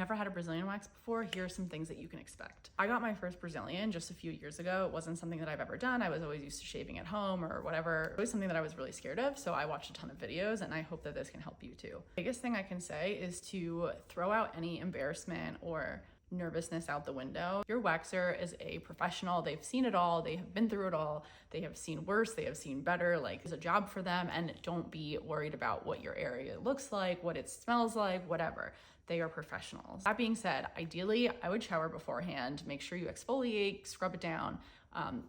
never had a Brazilian wax before, here are some things that you can expect. I got my first Brazilian just a few years ago. It wasn't something that I've ever done. I was always used to shaving at home or whatever. It was something that I was really scared of, so I watched a ton of videos, and I hope that this can help you too. The biggest thing I can say is to throw out any embarrassment or nervousness out the window. Your waxer is a professional. They've seen it all. They have been through it all. They have seen worse. They have seen better. Like, it's a job for them, and don't be worried about what your area looks like, what it smells like, whatever. They are professionals. That being said, ideally, I would shower beforehand. Make sure you exfoliate, scrub it down.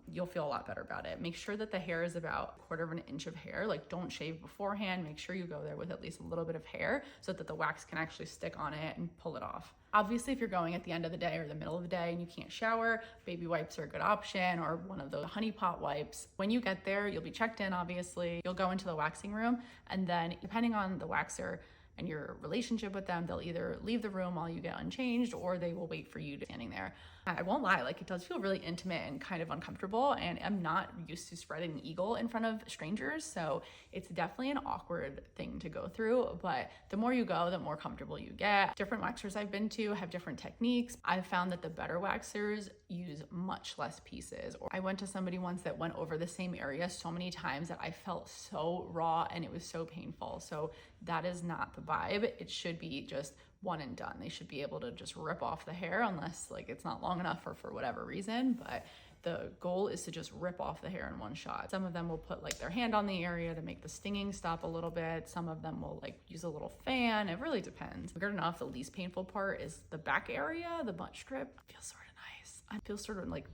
You'll feel a lot better about it. Make sure that the hair is about 1/4 of an inch of hair. Like, don't shave beforehand. Make sure you go there with at least a little bit of hair so that the wax can actually stick on it and pull it off. Obviously, if you're going at the end of the day or the middle of the day and you can't shower, baby wipes are a good option, or one of the honey pot wipes. When you get there, you'll be checked in, obviously. You'll go into the waxing room, and then depending on the waxer and your relationship with them, they'll either leave the room while you get unchanged, or they will wait for you standing there. I won't lie, like, it does feel really intimate and kind of uncomfortable, and I'm not used to spreading the eagle in front of strangers, so it's definitely an awkward thing to go through, but the more you go, the more comfortable you get. Different waxers I've been to have different techniques. I've found that the better waxers use much less pieces. I went to somebody once that went over the same area so many times that I felt so raw and it was so painful. So that is not the vibe. It should be just one and done. They should be able to just rip off the hair, unless like it's not long enough or for whatever reason, but the goal is to just rip off the hair in one shot. Some of them will put like their hand on the area to make the stinging stop a little bit. Some of them will like use a little fan. It really depends. Weird enough, the least painful part is the back area, the butt strip. It feels sort of nice. I feel sort of like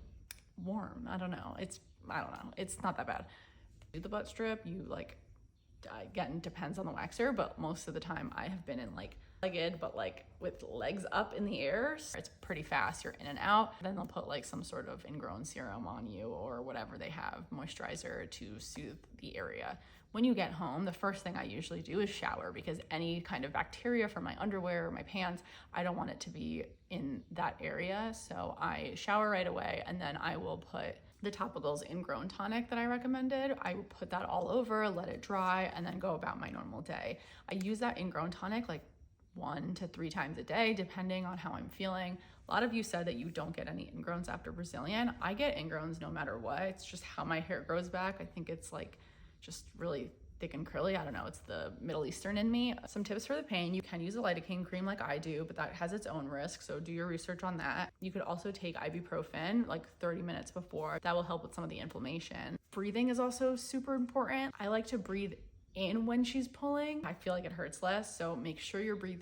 warm. I don't know. It's not that bad. Do the butt strip, you like, again, depends on the waxer, but most of the time I have been in like legged, but like with legs up in the air. So it's pretty fast, you're in and out. Then they'll put like some sort of ingrown serum on you or whatever they have, moisturizer to soothe the area. When you get home, the first thing I usually do is shower, because any kind of bacteria from my underwear or my pants, I don't want it to be in that area. So I shower right away, and then I will put the topicals Ingrown tonic that I recommended. I would put that all over, let it dry, and then go about my normal day. I use that Ingrown tonic like 1 to 3 times a day, depending on how I'm feeling. A lot of you said that you don't get any ingrowns after Brazilian. I get ingrowns no matter what. It's just how my hair grows back. I think it's like just really thick and curly. I don't know, it's the Middle Eastern in me. Some tips for the pain: you can use a lidocaine cream like I do, but that has its own risk, so do your research on that. You could also take ibuprofen like 30 minutes before. That will help with some of the inflammation. Breathing is also super important. I like to breathe in when she's pulling. I feel like it hurts less, so make sure you're breathing